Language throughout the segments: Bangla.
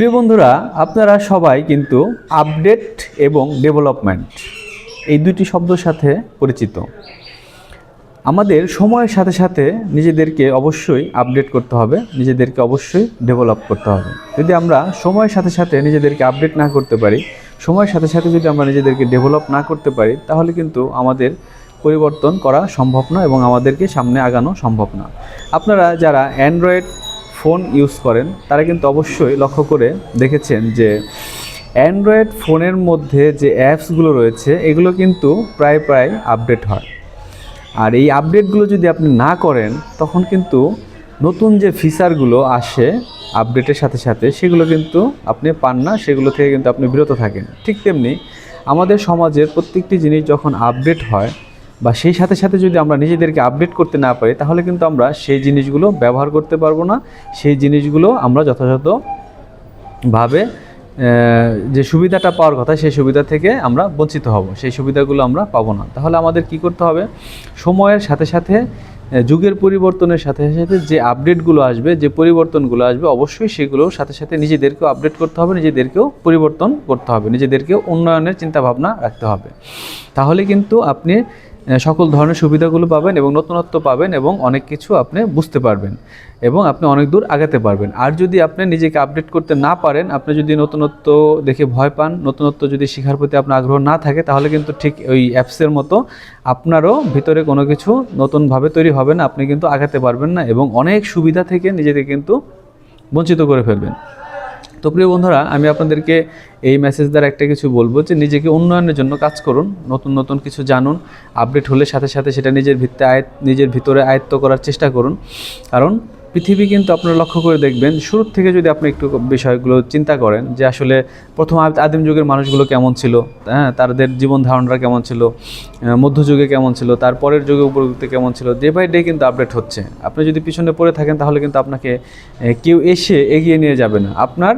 প্রিয় বন্ধুরা, আপনারা সবাই কিন্তু আপডেট এবং ডেভেলপমেন্ট এই দুটি শব্দের সাথে পরিচিত। আমাদের সময়ের সাথে সাথে নিজেদেরকে অবশ্যই আপডেট করতে হবে, নিজেদেরকে অবশ্যই ডেভেলপ করতে হবে। যদি আমরা সময়ের সাথে সাথে নিজেদেরকে আপডেট না করতে পারি, সময়ের সাথে সাথে যদি আমরা নিজেদেরকে ডেভেলপ না করতে পারি, তাহলে কিন্তু আমাদের পরিবর্তন করা সম্ভব না এবং আমাদেরকে সামনে আগানো সম্ভব না। আপনারা যারা অ্যান্ড্রয়েড ফোন ইউজ করেন তারা কিন্তু অবশ্যই লক্ষ্য করে দেখেছেন যে অ্যান্ড্রয়েড ফোনের মধ্যে যে অ্যাপসগুলো রয়েছে এগুলো কিন্তু প্রায় আপডেট হয়। আর এই আপডেটগুলো যদি আপনি না করেন তখন কিন্তু নতুন যে ফিচারগুলো আসে আপডেটের সাথে সাথে সেগুলো কিন্তু আপনি পান না, সেগুলো থেকে কিন্তু আপনি বিরত থাকেন। ঠিক তেমনি আমাদের সমাজের প্রত্যেকটি জিনিস যখন আপডেট হয় বা সেই সাথে সাথে যদি আমরা নিজেদেরকে আপডেট করতে না পারি, তাহলে কিন্তু আমরা সেই জিনিসগুলো ব্যবহার করতে পারবো না, সেই জিনিসগুলো আমরা যথাযথভাবে যে সুবিধাটা পাওয়ার কথা সেই সুবিধা থেকে আমরা বঞ্চিত হব, সেই সুবিধাগুলো আমরা পাবো না। তাহলে আমাদের কি করতে হবে? সময়ের সাথে সাথে, যুগের পরিবর্তনের সাথে সাথে যে আপডেটগুলো আসবে, যে পরিবর্তনগুলো আসবে, অবশ্যই সেগুলোর সাথে সাথে নিজেদেরকেও আপডেট করতে হবে, নিজেদেরকেও পরিবর্তন করতে হবে, নিজেদেরকেও উন্নয়নের চিন্তাভাবনা রাখতে হবে। তাহলে কিন্তু আপনি সকল ধরনের সুবিধাগুলো পাবেন এবং নতুনত্ব পাবেন এবং অনেক কিছু আপনি বুঝতে পারবেন এবং আপনি অনেক দূর আগাতে পারবেন। আর যদি আপনি নিজেকে আপডেট করতে না পারেন, আপনি যদি নতুনত্ব দেখে ভয় পান, নতুনত্ব যদি শেখার প্রতি আপনার আগ্রহ না থাকে, তাহলে কিন্তু ঠিক ওই অ্যাপসের মতো আপনারও ভিতরে কোনো কিছু নতুনভাবে তৈরি হবে না, আপনি কিন্তু আগাতে পারবেন না এবং অনেক সুবিধা থেকে নিজেকে কিন্তু বঞ্চিত করে ফেলবেন। তো প্রিয় বন্ধুরা, আমি আপনাদেরকে এই মেসেজ দ্বারা একটা কিছু বলবো যে নিজেকে উন্নয়নের জন্য কাজ করুন, নতুন কিছু জানুন, আপডেট হলে সাথে সাথে সেটা নিজের ভিতরে আয়ত্ত করার চেষ্টা করুন। কারণ পৃথিবী কিন্তু আপনারা লক্ষ্য করে দেখবেন, শুরুর থেকে যদি আপনি একটু বিষয়গুলো চিন্তা করেন যে আসলে প্রথম আদিম যুগের মানুষগুলো কেমন ছিল, তাদের জীবন ধারণটা কেমন ছিল, মধ্যযুগে কেমন ছিল, তারপরের যুগে উপযুক্ত কেমন ছিল, ডে বাই ডে কিন্তু আপডেট হচ্ছে। আপনি যদি পিছনে পড়ে থাকেন তাহলে কিন্তু আপনাকে কেউ এসে এগিয়ে নিয়ে যাবে না, আপনার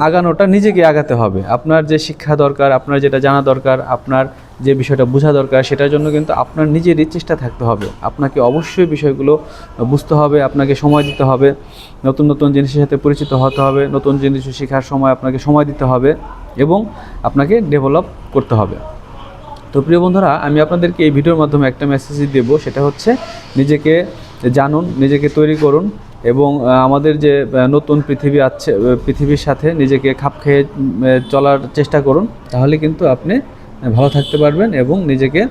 আগানোটা নিজেকে আগাতে হবে। আপনার যে শিক্ষা দরকার, আপনার যেটা জানা দরকার, আপনার যে বিষয়টা বোঝা দরকার, সেটার জন্য কিন্তু আপনার নিজেরই চেষ্টা থাকতে হবে। আপনাকে অবশ্যই বিষয়গুলো বুঝতে হবে, আপনাকে সময় দিতে হবে, নতুন জিনিসের সাথে পরিচিত হতে হবে, নতুন জিনিস শেখার সময় আপনাকে সময় দিতে হবে এবং আপনাকে ডেভেলপ করতে হবে। তো প্রিয় বন্ধুরা, আমি আপনাদেরকে এই ভিডিওর মাধ্যমে একটা মেসেজ দেব, সেটা হচ্ছে নিজেকে জানুন, নিজেকে তৈরি করুন এবং আমাদের যে নতুন পৃথিবী আছে, পৃথিবীর সাথে নিজেকে খাপ খেয়ে চলার চেষ্টা করুন। তাহলে কিন্তু আপনি ভালো থাকতে পারবেন এবং নিজেকে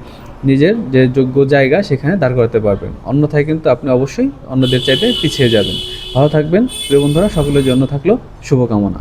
নিজের যে যোগ্য জায়গা সেখানে দাঁড় করাতে পারবেন। অন্যথায় কিন্তু আপনি অবশ্যই অন্যদের চাইতে পিছিয়ে যাবেন। ভালো থাকবেন প্রিয় বন্ধুরা, সকলের জন্য থাকলো শুভকামনা।